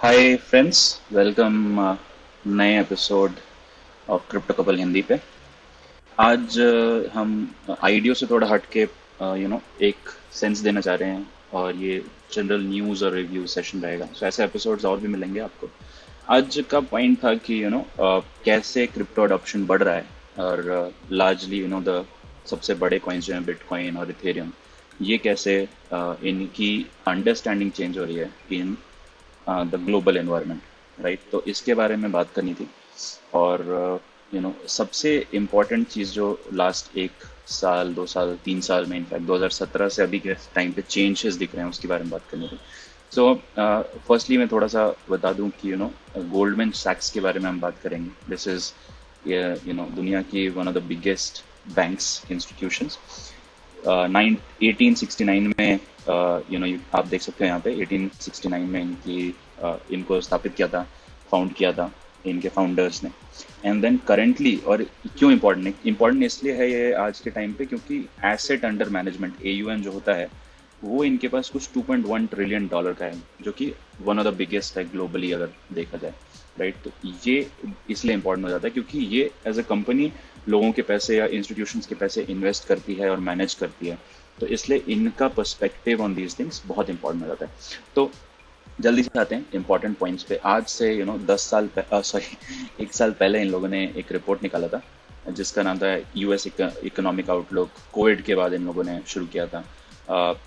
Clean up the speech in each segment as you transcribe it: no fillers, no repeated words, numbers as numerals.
Hi friends, welcome नए episode of crypto couple Hindi पे। आज हम आइडियो से थोड़ा हटके एक सेंस देना चाह रहे हैं और ये जनरल न्यूज़ और रिव्यू सेशन रहेगा। सो ऐसे एपिसोड्स और भी मिलेंगे आपको। आज का पॉइंट था कि कैसे क्रिप्टो अडॉप्शन बढ़ रहा है और लार्जली द सबसे बड़े कॉइन्स जो हैं बिटकॉइन और इथेरियम, ये कैसे इनकी अंडरस्टैंडिंग चेंज हो रही है in the global environment, right. तो इसके बारे में बात करनी थी। और सबसे इम्पोर्टेंट चीज़ जो लास्ट एक साल 2 साल 3 साल में, इनफैक्ट 2017 से अभी के टाइम पे चेंजेस दिख रहे हैं, उसके बारे में बात करनी थी। सो फर्स्टली मैं थोड़ा सा बता दूं कि गोल्डमैन सैक्स के बारे में हम बात करेंगे। दिस इज दुनिया की one of the biggest banks institutions. 1869 में आप देख सकते हैं यहाँ पे 1869 में इनको स्थापित किया था, फाउंड किया था इनके फाउंडर्स ने। एंड देन करेंटली, और क्यों इम्पोर्टेंट इसलिए है ये आज के टाइम पे, क्योंकि एसेट अंडर मैनेजमेंट AUM जो होता है वो इनके पास कुछ $2.1 ट्रिलियन का है, जो कि वन ऑफ द बिगेस्ट है ग्लोबली अगर देखा जाए, राइट। तो ये इसलिए इंपॉर्टेंट हो जाता है क्योंकि ये एज अ कंपनी लोगों के पैसे या इंस्टीट्यूशंस के पैसे इन्वेस्ट करती है और मैनेज करती है। तो इसलिए इनका पर्सपेक्टिव ऑन दीज थिंग्स बहुत इंपॉर्टेंट हो जाता है। तो जल्दी से आते हैं इंपॉर्टेंट पॉइंट्स पे। आज से 10 साल सॉरी 1 साल पहले इन लोगों ने एक रिपोर्ट निकाला था जिसका नाम था US इकोनॉमिक आउटलुक। कोविड के बाद इन लोगों ने शुरू किया था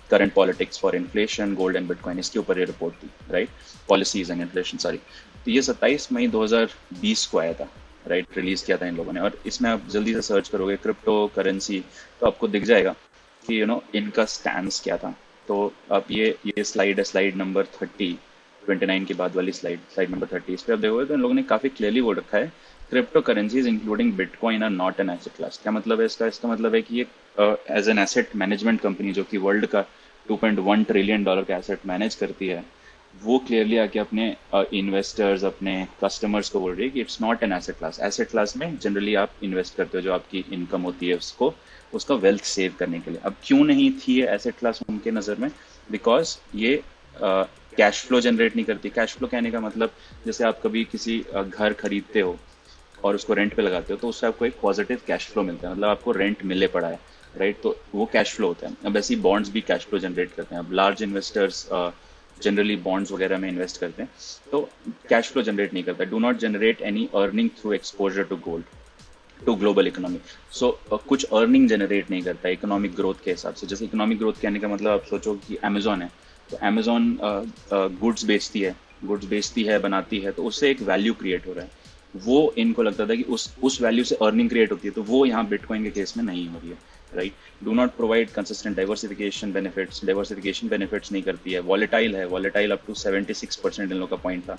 current politics for inflation, gold and bitcoin, इसके ऊपर ये रिपोर्ट थी, right. Policies and inflation, sorry. तो ये 27 मई 2020 को आया था, राइट, रिलीज किया था इन लोगों ने। और इसमें आप जल्दी से सर्च करोगे क्रिप्टो करेंसी तो आपको दिख जाएगा कि इनका स्टैंस क्या था। तो आप ये स्लाइड है, स्लाइड नंबर 29 के बाद वाली स्लाइड, स्लाइड नंबर 30। इस पर आप देखोगे तो इन लोगों ने काफी क्लियरली बोल रखा है, crypto currencies including bitcoin are not an asset class. क्या मतलब है इसका मतलब है कि ये as an asset management company जो कि वर्ल्ड का $2.1 ट्रिलियन का एसेट मैनेज करती है, वो क्लियरली आके अपने इन्वेस्टर्स, अपने कस्टमर्स को बोल रही है कि it's not an asset class. Asset class में जनरली आप इन्वेस्ट करते हो, जो आपकी इनकम होती है उसको, उसका वेल्थ सेव करने के लिए। अब क्यों नहीं थी ये एसेट क्लास उनके नज़र में? बिकॉज ये कैश फ्लो जनरेट नहीं करती। कैश फ्लो कहने का मतलब, जैसे आप कभी किसी घर खरीदते हो और उसको रेंट पे लगाते हो तो उससे आपको एक पॉजिटिव कैश फ्लो मिलता है, मतलब आपको रेंट मिले पड़ा है, राइट। तो वो कैश फ्लो होता है। अब ऐसे ही बॉन्ड्स भी कैश फ्लो जनरेट करते हैं। अब लार्ज इन्वेस्टर्स जनरली बॉन्ड्स वगैरह में इन्वेस्ट करते हैं, तो कैश फ्लो जनरेट नहीं करता। Do not generate any earning through exposure to gold, to global economy. So कुछ अर्निंग जनरेट नहीं करता इकोनॉमिक ग्रोथ के हिसाब से। जैसे इकोनॉमिक ग्रोथ कहने का मतलब, आप सोचो कि अमेजोन है, तो अमेजोन गुड्स बेचती है, बनाती है, तो उससे एक वैल्यू क्रिएट हो रहा है। वो इनको लगता था कि उस वैल्यू से अर्निंग क्रिएट होती है, तो वो यहाँ बिटकॉइन के केस में नहीं हो रही है, right. Do not provide consistent diversification benefits नहीं करती है। वॉलेटाइल है, वॉलेटाइल अप टू 76% इन लोग का पॉइंट था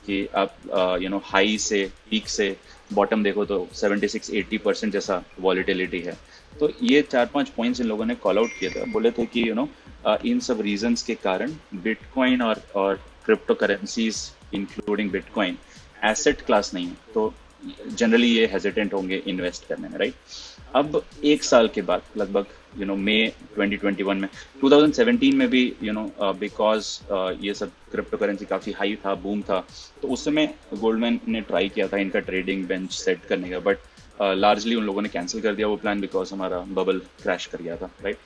कि आप हाई से पीक से बॉटम देखो तो 76-80% जैसा वॉलेटिलिटी है। तो ये 4-5 पॉइंट्स इन लोगों ने कॉल आउट किए थे, बोले थे कि इन सब रीजंस के कारण बिटकॉइन और crypto currencies including bitcoin asset class नहीं है, तो जनरली ये हेजिटेंट होंगे इन्वेस्ट करने में, राइट। अब 1 साल के बाद लगभग मई 2021 में, 2017 में भी बिकॉज ये सब क्रिप्टो करेंसी काफी हाई था, बूम था, तो उस समय गोल्डमैन ने ट्राई किया था इनका ट्रेडिंग बेंच सेट करने का, बट लार्जली उन लोगों ने कैंसिल कर दिया वो प्लान, बिकॉज हमारा बबल क्रैश कर गया था, राइट।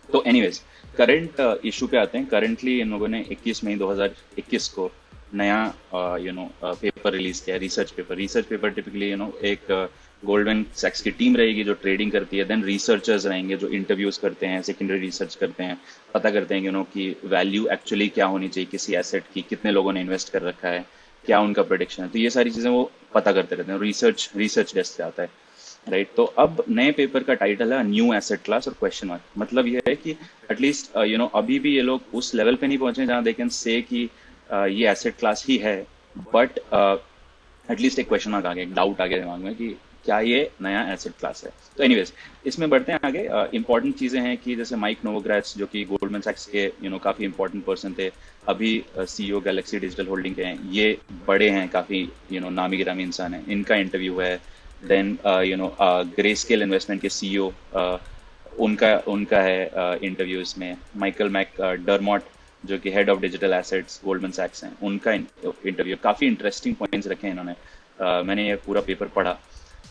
तो एनीवेज, करंट इशू पे आते हैं। करंटली इन लोगों ने 21 मई 2021 को नया पेपर रिलीज किया है, रिसर्च पेपर टिपिकली एक गोल्डमैन सैक्स की टीम रहेगी जो ट्रेडिंग करती है, देन रिसर्चर्स रहेंगे जो इंटरव्यूज करते हैं, सेकेंडरी रिसर्च करते हैं, पता करते हैं कि वैल्यू एक्चुअली क्या होनी चाहिए किसी एसेट की, कितने लोगों ने इन्वेस्ट कर रखा है, क्या उनका प्रोडिक्शन है। तो ये सारी चीजें वो पता करते रहते हैं, रिसर्च डेस्क से आता है, राइट। तो अब नए पेपर का टाइटल है न्यू एसेट क्लास और क्वेश्चन मार्क। मतलब ये है कि एटलीस्ट अभी भी ये लोग उस लेवल पे नहीं पहुंचे जहां दे कैन से कि ये एसेट क्लास ही है, बट एटलीस्ट एक क्वेश्चन मार्क आ गया, एक डाउट आ गया दिमाग में कि क्या ये नया एसेट क्लास है। तो एनीवेज, इसमें बढ़ते हैं आगे। इंपॉर्टेंट चीजें हैं कि जैसे माइक नोवोग्राट्स, जो कि गोल्डमैन सैक्स के काफी इंपॉर्टेंट पर्सन थे, अभी CEO गैलेक्सी डिजिटल होल्डिंग के हैं, ये बड़े हैं, काफी नामी गिरामी इंसान है, इनका इंटरव्यू है। देन ग्रे स्केल इन्वेस्टमेंट के CEO, उनका उनका है इंटरव्यू इसमें। माइकल मैक डरमॉट जो कि head of digital assets Goldman सैक्स हैं, उनका इंटरव्यू। काफ़ी इंटरेस्टिंग पॉइंट्स रखे हैं इन्होंने। मैंने ये पूरा पेपर पढ़ा,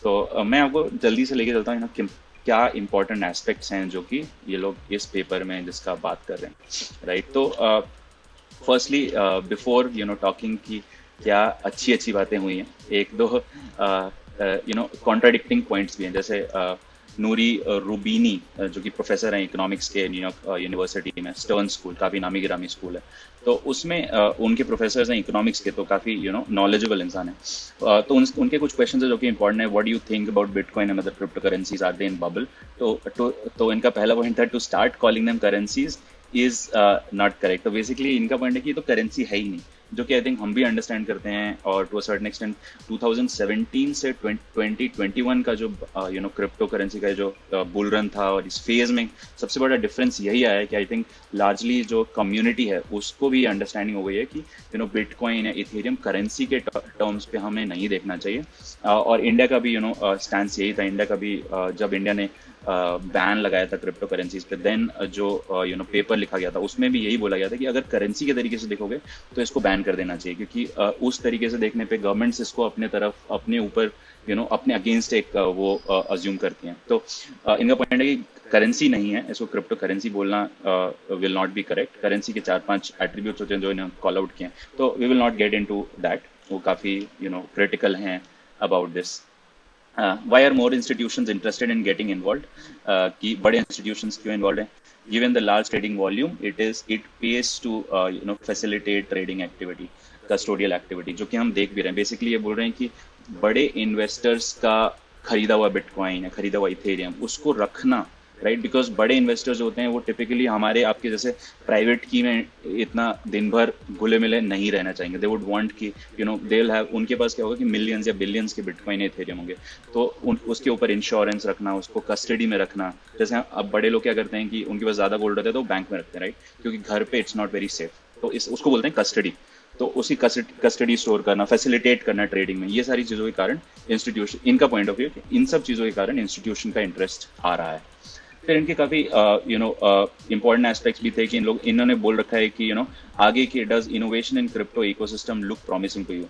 तो मैं आपको जल्दी से लेके चलता हूँ कि क्या इंपॉर्टेंट एस्पेक्ट्स हैं जो कि ये लोग इस पेपर में जिसका बात कर रहे हैं, राइट। तो फर्स्टली बिफोर टॉकिंग की क्या अच्छी अच्छी बातें हुई हैं, एक दो कॉन्ट्राडिक्टिंग पॉइंट्स भी हैं। जैसे नूरी रूबीनी जो कि प्रोफेसर हैं इकोनॉमिक्स के न्यूयॉर्क यूनिवर्सिटी में, स्टर्न स्कूल, काफ़ी नामी गिरामी स्कूल है। तो उसमें उनके प्रोफेसर हैं इकोनॉमिक्स के, तो काफ़ी नॉलेजेबल इंसान है। तो उनके कुछ क्वेश्चन है जो कि इंपॉर्टेंट है। What do you think about bitcoin and other crypto currencies, are they in bubble? तो इनका पहला पॉइंट था, to start calling them currencies is not correct. तो बेसिकली इनका पॉइंट है कि ये तो करेंसी है ही नहीं, जो कि आई थिंक हम भी अंडरस्टैंड करते हैं। और टू अ सर्टेन एक्सटेंट 2017 से 2021 का जो क्रिप्टो करेंसी का जो बुल रन था, और इस फेज में सबसे बड़ा डिफरेंस यही आया है कि आई थिंक लार्जली जो कम्युनिटी है उसको भी अंडरस्टैंडिंग हो गई है कि बिटकॉइन या इथेरियम करेंसी के टर्म्स पे हमें नहीं देखना चाहिए। और इंडिया का भी स्टैंस यही था। इंडिया का भी जब इंडिया ने बैन लगाया था क्रिप्टो करेंसीज पे, देन जो पेपर लिखा गया था उसमें भी यही बोला गया था कि अगर करेंसी के तरीके से देखोगे तो इसको बैन कर देना चाहिए, क्योंकि उस तरीके से देखने पे गवर्नमेंट्स इसको अपने तरफ, अपने ऊपर अपने अगेंस्ट एक वो अज्यूम करती हैं। तो इनका पॉइंट है कि करेंसी नहीं है, इसको क्रिप्टो करेंसी बोलना will not be correct. Currency के 4-5 एट्रीब्यूट्स होते हैं जो इन्होंने कॉल आउट किए हैं, तो we will not get into that. वो काफी क्रिटिकल हैं about this. Why are more institutions interested in getting involved? कि बड़े institutions क्यों involved हैं? Given the large trading volume, it pays to facilitate trading activity, custodial activity, जो कि हम देख भी रहे हैं। बेसिकली ये बोल रहे हैं कि बड़े इन्वेस्टर्स का खरीदा हुआ बिटकॉइन या खरीदा हुआ इथेरियम उसको रखना, राइट, बिकॉज बड़े इन्वेस्टर्स होते हैं वो टिपिकली हमारे आपके जैसे प्राइवेट की में इतना दिन भर घुले मिले नहीं रहना चाहेंगे। दे वुड वांट कि दे विल हैव, उनके पास क्या होगा कि मिलियंस या बिलियंस के बिटकॉइन इथेरियम होंगे, तो उसके ऊपर इंश्योरेंस रखना, उसको कस्टडी में रखना। जैसे अब बड़े लोग क्या करते हैं कि उनके पास ज्यादा गोल्ड होता है तो बैंक में रखते हैं, राइट, क्योंकि घर पे इट्स नॉट वेरी सेफ, तो उसको बोलते हैं कस्टडी। तो उसी कस्टडी स्टोर करना, फैसिलिटेट करना ट्रेडिंग में, ये सारी चीजों के कारण इंस्टीट्यूशन, इनका पॉइंट ऑफ व्यू, इन सब चीजों के कारण इंस्टीट्यूशन का इंटरेस्ट आ रहा है। फिर इनके काफी इंपॉर्टेंट एस्पेक्ट्स भी थे कि इन्होंने बोल रखा है कि आगे की does innovation in crypto ecosystem look promising to you.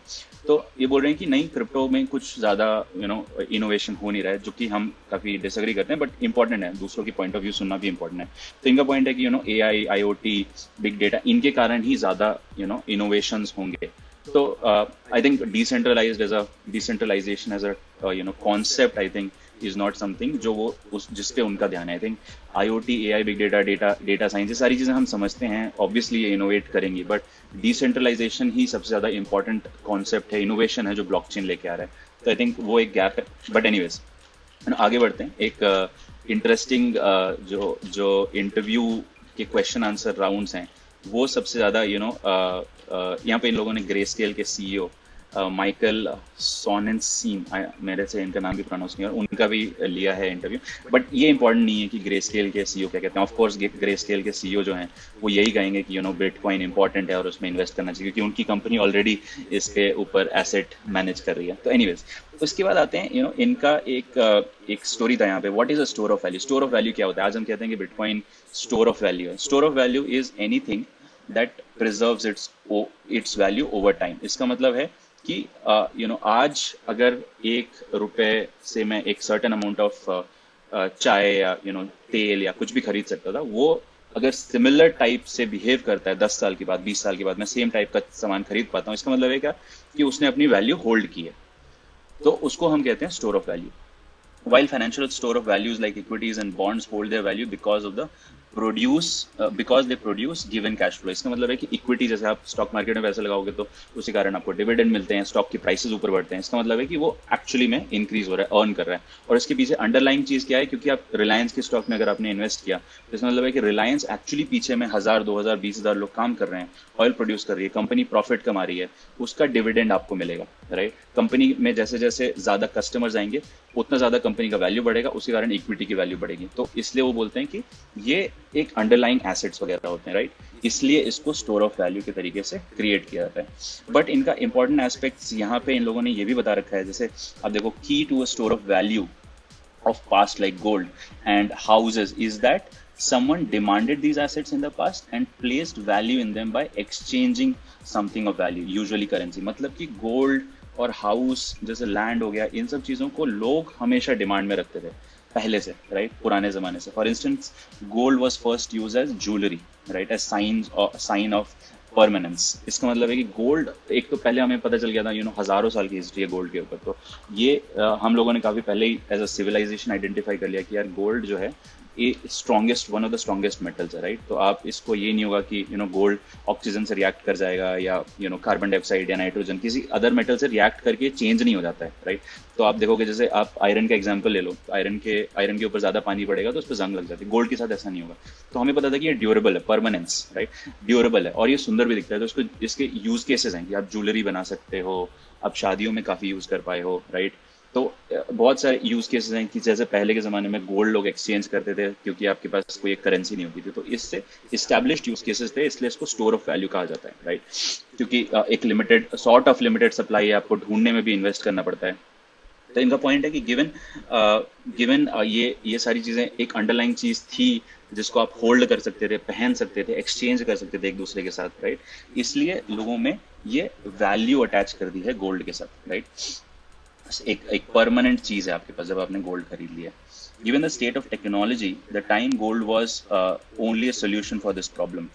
तो ये बोल रहे हैं कि नहीं, क्रिप्टो में कुछ ज्यादा इनोवेशन हो नहीं रहा है, जो कि हम काफी डिसएग्री करते हैं, बट इंपॉर्टेंट है, दूसरों की पॉइंट ऑफ व्यू सुनना भी इंपॉर्टेंट है। तो इनका पॉइंट है कि AI, IoT, बिग डेटा, इनके कारण ही ज्यादा इनोवेशंस होंगे। तो I think decentralization as a concept I think is not something जो वो जिसपे उनका ध्यान है। I think IoT, AI, big data science, ये सारी चीजें हम समझते हैं, ऑब्वियसली ये इनोवेट करेंगी, बट डिसेंट्रलाइजेशन ही सबसे ज्यादा इंपॉर्टेंट कॉन्सेप्ट है, इनोवेशन है जो ब्लॉकचेन लेके आ रहा है। तो आई थिंक वो एक गैप है। बट एनीवेज आगे बढ़ते हैं। एक इंटरेस्टिंग जो इंटरव्यू के क्वेश्चन आंसर राउंड्स हैं, वो सबसे ज्यादा यहाँ पे इन लोगों ने ग्रे स्केल के CEO माइकल सोनेनसीन, मेरे से इनका नाम भी प्रोनाउंस नहीं, और उनका भी लिया है इंटरव्यू। बट ये इंपॉर्टेंट नहीं है कि ग्रे स्केल के CEO क्या कहते हैं। ऑफ कोर्स ग्रे स्केल के CEO जो हैं वो यही कहेंगे कि बिटकॉइन इंपॉर्टेंट है और उसमें इन्वेस्ट करना चाहिए, क्योंकि उनकी कंपनी ऑलरेडी इसके ऊपर एसेट मैनेज कर रही है। तो एनीवेज उसके बाद आते हैं इनका एक स्टोरी था यहाँ पे, what is a store of value. Store of value क्या होता है? आज हम कहते हैं कि बिटकॉइन स्टोर ऑफ वैल्यू है। Store of value is anything that preserves it's value over time. इसका मतलब है कि आज अगर ₹1 से मैं एक सर्टेन अमाउंट ऑफ चाय या तेल या कुछ भी खरीद सकता था, वो अगर सिमिलर टाइप से बिहेव करता है 10 साल के बाद, 20 साल के बाद मैं सेम टाइप का सामान खरीद पाता हूँ, इसका मतलब है क्या कि उसने अपनी वैल्यू होल्ड की है। तो उसको हम कहते हैं store of value. While financial store of values like equities and bonds hold their value because they produce given cash flow। इसका मतलब है कि इक्विटी, जैसे आप स्टॉक मार्केट में पैसे लगाओगे तो उसी कारण आपको डिविडेंड मिलते हैं, स्टॉक की प्राइसेस ऊपर बढ़ते हैं। इसका मतलब है कि वो एक्चुअली में इंक्रीज हो रहा है, अर्न कर रहा है। और इसके पीछे अंडरलाइंग चीज क्या है? क्योंकि आप रिलायंस के स्टॉक में अगर आपने इन्वेस्ट किया तो इसका मतलब है कि रिलायंस एक्चुअली पीछे में 1000, 2000, 20,000 लोग काम कर रहे हैं, ऑयल प्रोड्यूस कर रही है, कंपनी प्रॉफिट कमा रही है, उसका डिविडेंड आपको मिलेगा, राइट। कंपनी में जैसे जैसे ज्यादा कस्टमर्स आएंगे उतना ज्यादा कंपनी का वैल्यू बढ़ेगा, उसी कारण इक्विटी की वैल्यू बढ़ेगी। तो इसलिए वो बोलते हैं कि ये एक अंडरलाइंग एसेट्स वगैरह होते हैं, राइट। इसलिए इसको स्टोर ऑफ वैल्यू के तरीके से क्रिएट किया जाता है। बट इनका इंपॉर्टेंट एस्पेक्ट्स यहाँ पे इन लोगों ने ये भी बता रखा है, जैसे आप देखो, की to a store of value of past like gold and houses is that someone demanded these assets in the past and placed value in them by exchanging something of value, usually currency. मतलब कि gold और house जैसे land हो गया, इन सब चीजों को लोग हमेशा डिमांड में रखते थे पहले से, राइट, पुराने जमाने से. For instance gold was first use as jewellery, right, as sign of permanence. इसका मतलब है कि गोल्ड, एक तो पहले हमें पता चल गया था, हजारों साल की हिस्ट्री है गोल्ड के ऊपर. तो ये हम लोगों ने काफी पहले ही एज अ सिविलाइजेशन आइडेंटिफाई कर लिया कि यार गोल्ड जो है ये strongest, one of the strongest metals है, राइट. तो आप इसको ये नहीं होगा कि गोल्ड ऑक्सीजन से रिएक्ट कर जाएगा या कार्बन डाइऑक्साइड या नाइट्रोजन किसी अदर मेटल से रिएक्ट करके चेंज नहीं हो जाता है, राइट. तो आप देखोगे जैसे आप आयरन का एग्जांपल ले लो, तो आयरन के ऊपर ज्यादा पानी पड़ेगा तो उस पर जंग लग जाती है. गोल्ड के साथ ऐसा नहीं होगा. तो हमें पता था कि ये ड्यूरेबल है, परमानेंस, राइट, ड्यूरेबल है और ये सुंदर भी दिखता है. तो इसको, इसके यूज केसेस हैं कि आप ज्वेलरी बना सकते हो, आप शादियों में काफी यूज कर पाए हो, राइट. तो बहुत सारे यूज केसेस हैं कि जैसे पहले के जमाने में गोल्ड लोग एक्सचेंज करते थे क्योंकि आपके पास कोई एक करेंसी नहीं होती थी. तो इससे इस्टेब्लिश्ड यूज केसेस थे, इसलिए इसको स्टोर ऑफ वैल्यू कहा जाता है, राइट. क्योंकि एक limited sort of limited supply है, आपको ढूंढने में भी इन्वेस्ट करना पड़ता है. तो इनका पॉइंट है कि गिवन ये सारी चीजें एक अंडरलाइंग चीज थी जिसको आप होल्ड कर सकते थे, पहन सकते थे, एक्सचेंज कर सकते थे एक दूसरे के साथ, राइट. इसलिए लोगों में ये वैल्यू अटैच कर दी है गोल्ड के साथ, राइट. एक परमानेंट चीज है आपके पास जब आपने गोल्ड खरीद लिया. Given the state of technology, the time gold was only a solution for this problem,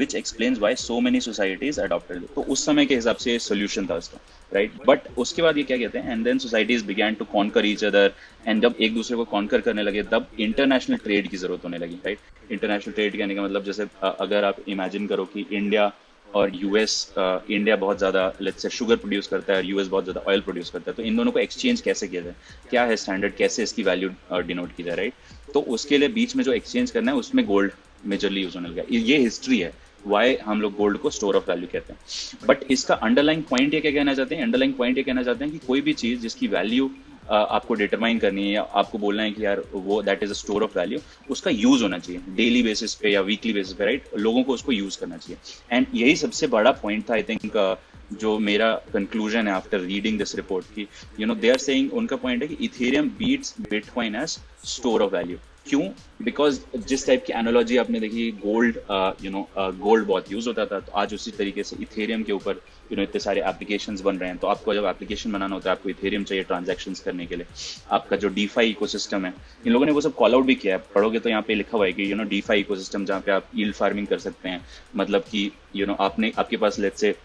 which explains why so many societies adopted it. तो उस समय के हिसाब से solution था उसका, right? But उसके बाद ये क्या कहते हैं? And then societies began to conquer each other, and जब एक दूसरे को conquer करने लगे, तब international trade की जरूरत होने लगी, right? International trade कहने का मतलब जैसे अगर आप imagine करो कि इंडिया और यूएस, इंडिया बहुत ज्यादा लेट्स से शुगर प्रोड्यूस करता है और यूएस बहुत ज्यादा ऑयल प्रोड्यूस करता है, तो इन दोनों को एक्सचेंज कैसे किया जाए, क्या है स्टैंडर्ड, कैसे इसकी वैल्यू डिनोट की जाए, राइट. तो उसके लिए बीच में जो एक्सचेंज करना है उसमें गोल्ड मेजरली यूज होने लगा. ये हिस्ट्री है वाई हम लोग गोल्ड को स्टोर ऑफ वैल्यू कहते हैं. बट इसका अंडरलाइंग पॉइंट ये क्या कहना चाहते हैं? अंडरलाइंग पॉइंट ये कहना चाहते हैं कि कोई भी चीज जिसकी वैल्यू आपको डिटरमाइन करनी है या आपको बोलना है कि यार वो that is a store of value, उसका यूज होना चाहिए डेली बेसिस पे या वीकली बेसिस पे, राइट. लोगों को उसको यूज करना चाहिए. एंड यही सबसे बड़ा पॉइंट था आई थिंक जो मेरा कंक्लूजन है आफ्टर रीडिंग दिस रिपोर्ट की दे आर सेइंग, उनका पॉइंट है कि ethereum beats bitcoin as store of value. क्यों? बिकॉज जिस टाइप की एनालॉजी आपने देखी, गोल्ड गोल्ड बहुत यूज होता था, तो आज उसी तरीके से इथेरियम के ऊपर इतने सारे एप्लीकेशंस बन रहे हैं. तो आपको जब एप्लीकेशन बनाना होता है आपको इथेरियम चाहिए ट्रांजैक्शंस करने के लिए. आपका जो डीफाई इकोसिस्टम है, इन लोगों ने वो सब कॉल आउट भी किया है. पढ़ोगे तो यहाँ पे लिखा हुआ है कि डीफाई इकोसिस्टम जहाँ पे आप यील्ड फार्मिंग कर सकते हैं. मतलब कि आपने आपके पास लेट्स से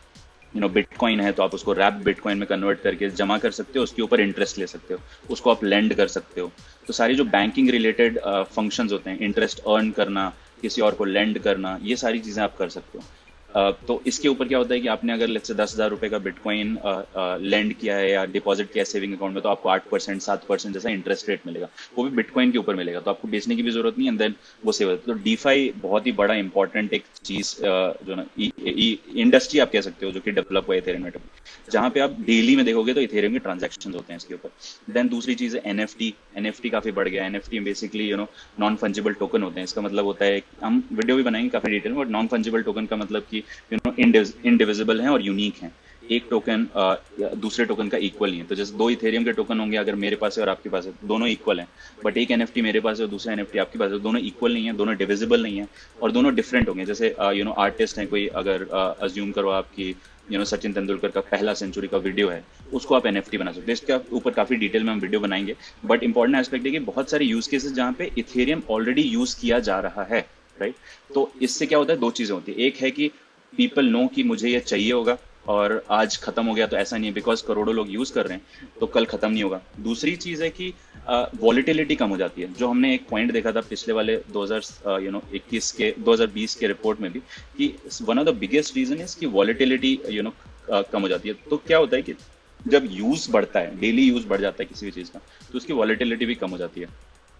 बिटकॉइन है तो आप उसको रैप बिटकॉइन में कन्वर्ट करके जमा कर सकते हो, उसके ऊपर इंटरेस्ट ले सकते हो, उसको आप लेंड कर सकते हो. तो सारी जो बैंकिंग रिलेटेड फंक्शंस होते हैं, इंटरेस्ट अर्न करना, किसी और को लेंड करना, ये सारी चीजें आप कर सकते हो. तो इसके ऊपर क्या होता है कि आपने अगर लेट्स से 10,000 रुपए का बिटकॉइन लेंड किया है या डिपॉजिट किया है सेविंग अकाउंट में, तो आपको 8% 7% जैसा इंटरेस्ट रेट मिलेगा, वो भी बिटकॉइन के ऊपर मिलेगा. तो आपको बेचने की भी जरूरत नहीं, एंड देन वो सेव होता है. तो डीफाई बहुत ही बड़ा इंपॉर्टेंट एक चीज जो ना इंडस्ट्री आप कह सकते हो जो कि डेवलप हुआ है इथेरियम नेटवर्क, जहाँ पे आप डेली में देखोगे तो इथेरियम के ट्रांजेक्शन होते हैं इसके ऊपर. देन दूसरी चीज है एनएफटी. एनएफटी काफी बढ़ गया. NFT basically non fungible token होते हैं. इसका मतलब होता है, हम वीडियो भी बनाएंगे काफी डिटेल में, बट नॉन फंजिबल टोकन का मतलब कि इनडिविजिबल हैं और यूनिक हैं. एक टोकन दूसरे टोकन का इक्वल नहीं है. तो जैसे दो इथेरियम के टोकन होंगे, अगर मेरे पास है और आपके पास है, दोनों इक्वल हैं. बट एक एनएफटी मेरे पास है और दूसरा एनएफटी आपके पास है, दोनों इक्वल नहीं है, दोनों डिविजिबल नहीं है और दोनों डिफरेंट होंगे. जैसे आर्टिस्ट हैं कोई, अगर अज्यूम करो आपकी सचिन तेंदुलकर का पहला सेंचुरी का वीडियो है, उसको आप एनएफटी बना सकते हो. इसके ऊपर काफी डिटेल में हम वीडियो बनाएंगे. बट इंपॉर्टेंट एस्पेक्ट है कि बहुत सारे यूज केसेस जहाँ पे इथेरियम ऑलरेडी यूज किया जा रहा है, राइट. तो इससे क्या होता है, दो चीजें होती है. एक है कि पीपल नो कि मुझे ये चाहिए होगा और आज खत्म हो गया, तो ऐसा नहीं है बिकॉज करोड़ों लोग यूज कर रहे हैं तो कल खत्म नहीं होगा. दूसरी चीज है कि वॉलिटिलिटी कम हो जाती है. जो हमने एक पॉइंट देखा था पिछले वाले 2020 के रिपोर्ट में भी, कि one of the biggest reason is कि वॉलिटिलिटी कम हो जाती है. तो क्या होता है कि जब यूज बढ़ता है, डेली यूज बढ़ जाता है किसी भी चीज का, तो उसकी वॉलिटिलिटी भी कम हो जाती है.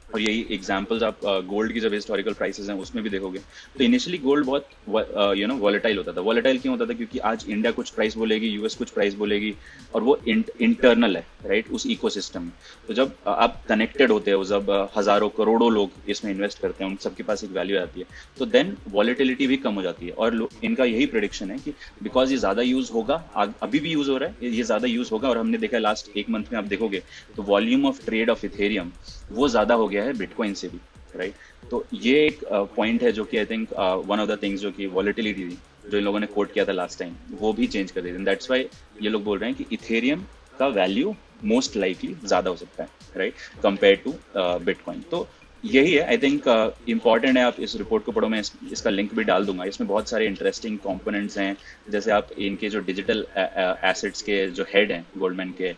और यही एग्जांपल्स आप गोल्ड की जब हिस्टोरिकल प्राइसेस हैं उसमें भी देखोगे, तो इनिशियली गोल्ड बहुत वॉलेटाइल होता था. वॉलेटाइल क्यों होता था? क्योंकि आज इंडिया कुछ प्राइस बोलेगी, यूएस कुछ प्राइस बोलेगी, और वो इंटरनल है, राइट, उस इकोसिस्टम में. तो जब आप कनेक्टेड होते हो, जब हजारों करोड़ों लोग इसमें इन्वेस्ट करते हैं, उन सबके पास एक वैल्यू आती है, तो देन वॉलेटिलिटी भी कम हो जाती है. और इनका यही प्रेडिक्शन है कि बिकॉज ये ज्यादा यूज होगा, अभी भी यूज हो रहा है, ये ज्यादा यूज होगा. और हमने देखा लास्ट एक मंथ में आप देखोगे तो volume of trade off Ethereum वो ज्यादा हो गया है बिटकॉइन से भी, राइट? तो ये एक पॉइंट है जो कि I think one of the things जो कि वॉलेटिलिटी थी जो इन लोगों ने कोट किया था लास्ट टाइम, वो भी चेंज कर दी। दैट्स वाई ये लोग बोल रहे हैं कि इथेरियम का वैल्यू मोस्ट लाइकली ज्यादा हो सकता है, राइट, कंपेयर टू बिटकॉइन। तो यही है, आई थिंक इंपॉर्टेंट है। आप इस रिपोर्ट को पढ़ो, मैं इसका लिंक भी डाल दूंगा। इसमें बहुत सारे इंटरेस्टिंग कंपोनेंट्स हैं, जैसे आप इनके जो डिजिटल एसेट्स के जो हेड हैं गोल्डमैन के,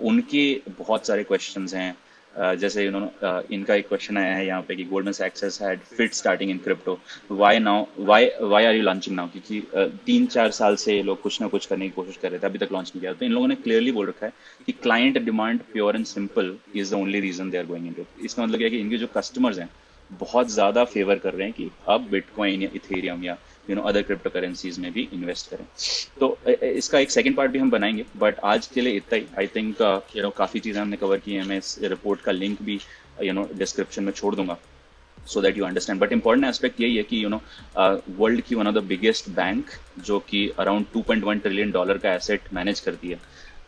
उनके बहुत सारे क्वेश्चंस हैं। जैसे इनका एक क्वेश्चन आया है यहाँ पे कि गोल्डमैन सैक्स has had fit starting in crypto, why now, why are you launching now? क्योंकि 3-4 साल से ये लोग कुछ ना कुछ करने की कोशिश कर रहे थे, अभी तक लॉन्च नहीं किया। तो इन लोगों ने क्लियरली बोल रखा है कि client demand pure and simple is the only reason they are going into. इसका मतलब है कि इनके जो कस्टमर्स हैं बहुत ज्यादा फेवर कर रहे हैं कि अब बिटकॉइन या इथेरियम या अदर क्रिप्टो करेंसीज में भी इन्वेस्ट करें। तो इसका एक सेकंड पार्ट भी हम बनाएंगे, बट आज के लिए इतना ही। आई थिंक काफी चीजें हमने कवर की हैं। मैं इस रिपोर्ट का लिंक भी डिस्क्रिप्शन में छोड़ दूंगा, so that you understand. But important aspect यही है कि वर्ल्ड की one of the biggest bank जो कि अराउंड $2.1 ट्रिलियन का एसेट मैनेज करती है,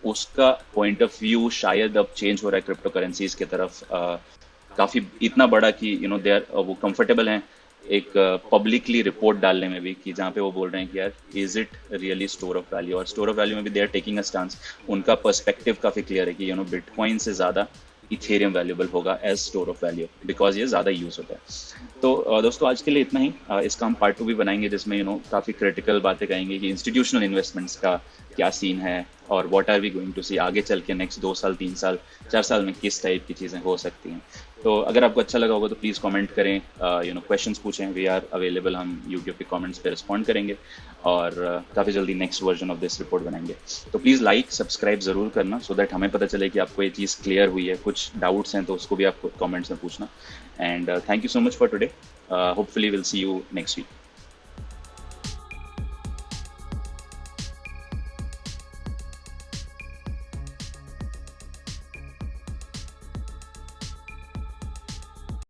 उसका पॉइंट ऑफ व्यू शायद अब चेंज हो रहा है क्रिप्टो करेंसीज की तरफ, काफी इतना बड़ा कि दे आर वो कंफर्टेबल हैं एक पब्लिकली रिपोर्ट डालने में भी, कि जहाँ पे वो बोल रहे हैं कि यार is it really store of value. और स्टोर ऑफ वैल्यू में भी they are taking a stance. उनका पर्सपेक्टिव काफी क्लियर है कि बिटकॉइन से ज्यादा इथेरियम वैल्यूबल होगा as store of value, because ये ज्यादा यूज होता है। तो दोस्तों आज के लिए इतना ही। इसका हम पार्ट 2 भी बनाएंगे, जिसमें काफी क्रिटिकल बातें कहेंगे कि इंस्टीट्यूशनल इन्वेस्टमेंट्स का क्या सीन है और what are we going to see आगे चल के नेक्स्ट 2 साल 3 साल 4 साल में किस टाइप की चीजें हो सकती हैं। तो अगर आपको अच्छा लगा होगा तो प्लीज़ कमेंट करें, क्वेश्चंस पूछें, वी आर अवेलेबल। हम यूट्यूब के कमेंट्स पे रिस्पॉन्ड करेंगे और काफ़ी जल्दी next version of this report बनाएंगे। तो प्लीज़ लाइक सब्सक्राइब ज़रूर करना, सो दैट हमें पता चले कि आपको ये चीज़ क्लियर हुई है। कुछ डाउट्स हैं तो उसको भी आप कमेंट्स में पूछना। And thank you so much for today. Hopefully will see you next week.